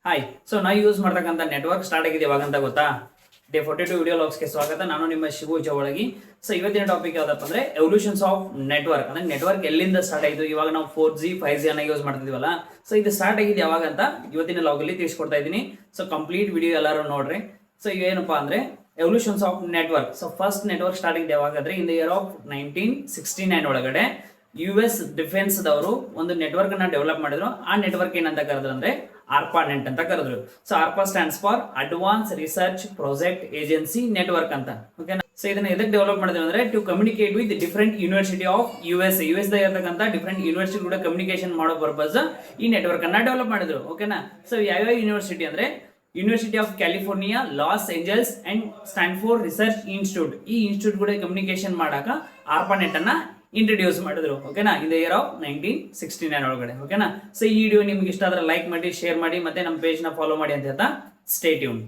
Hi. So ನಾವು use ಮಾಡ್ತಕ್ಕಂಥ network start ಆಗಿದೆ ಇವಾಗ ಅಂತ ಗೊತ್ತಾ? ಡೇ 42 ವಿಡಿಯೋ ಲಾಗ್ಸ್ಗೆ ಸ್ವಾಗತ. ನಾನು ನಿಮ್ಮ ಶಿವು ಚವಳಗಿ. ಸೊ ಇವತ್ತಿನ ಟಾಪಿಕ್ ಯಾವ್ದಪ್ಪ ಅಂದ್ರೆ ಎವಲ್ಯೂಷನ್ಸ್ ಆಫ್ ನೆಟ್ವರ್ಕ್. ಅಂದ್ರೆ ನೆಟ್ವರ್ಕ್ ಎಲ್ಲಿಂದ ಸ್ಟಾರ್ಟ್ ಆಯಿತು, ಇವಾಗ ನಾವು 4G 5G ಅನ್ನ ಯೂಸ್ ಮಾಡ್ತಿದೀವಲ್ಲ, ಸೊ ಇದು ಸ್ಟಾರ್ಟ್ ಆಗಿದೆ ಯಾವಾಗ ಅಂತ ಇವತ್ತಿನ ಲಾಗ್ ಅಲ್ಲಿ ತಿಳಿಸ್ಕೊಡ್ತಾ ಇದ್ದೀನಿ. ಸೊ ಕಂಪ್ಲೀಟ್ ವಿಡಿಯೋ ಎಲ್ಲರೂ ನೋಡ್ರಿ. ಸೊ ಏನಪ್ಪಾ ಅಂದ್ರೆ evolutions of network. So first network start ಆಗಿದೆ ಯಾವಾಗಾದ್ರೆ ಇನ್ ದ ಇಯರ್ ಆಫ್ 1969 ಒಳಗಡೆ US ಡಿಫೆನ್ಸ್ ದವರು ಒಂದು ನೆಟ್ವರ್ಕ್ ಅನ್ನ ಡೆವಲಪ್ ಮಾಡಿದ್ರು. ಆ ನೆಟ್ವರ್ಕ್ ಏನಂತ ಕರೆದ್ರು ಅಂದ್ರೆ ARPANET ಅಂತ ಕರೆದ್ರು. So ARPA stands for advance research project agency network ಅಂತ. ಓಕೆನಾ? ಸೊ ಇದನ್ನ ಎದಕ್ಕೆ ಡೆವಲಪ್ ಮಾಡಿದ್ರು ಅಂದ್ರೆ to communicate with different university of US ದಾಗ ಇರತಕ್ಕಂತ ಡಿಫರೆಂಟ್ ಯೂನಿವರ್ಸಿಟಿ ಕೂಡ ಕಮ್ಯುನಿಕೇಶನ್ ಮಾಡೋ ಪರ್ಪಸ್ ಈ ನೆಟ್ವರ್ಕ್ ಅನ್ನ ಡೆವಲಪ್ ಮಾಡಿದ್ರು. ಓಕೆನಾ? ಸೊ ಯಾವ್ಯಾವ ಯೂನಿವರ್ಸಿಟಿ ಅಂದ್ರೆ university of California, Los Angeles and Stanford research institute. ಈ ಇನ್ಸ್ಟಿಟ್ಯೂಟ್ ಕೂಡ ಕಮ್ಯುನಿಕೇಶನ್ ಮಾಡಾಕ ARPANET ಅನ್ನ ಇಂಟ್ರೊಡ್ಯೂಸ್ ಮಾಡಿದ್ರು. ಓಕೆನಾ? ಇನ್ ದ ಇಯರ್ ಆಫ್ 1969 ಒಳಗಡೆ. ಓಕೆನಾ? ಸೊ ಈ ವಿಡಿಯೋ ನಿಮ್ಗೆ ಇಷ್ಟ ಆದ್ರೆ ಲೈಕ್ ಮಾಡಿ, ಶೇರ್ ಮಾಡಿ, ಮತ್ತೆ ನಮ್ಮ ಪೇಜ್ ನ ಫಾಲೋ ಮಾಡಿ ಅಂತ ಹೇಳ್ತಾ ಸ್ಟೇ ಟ್ಯೂನ್.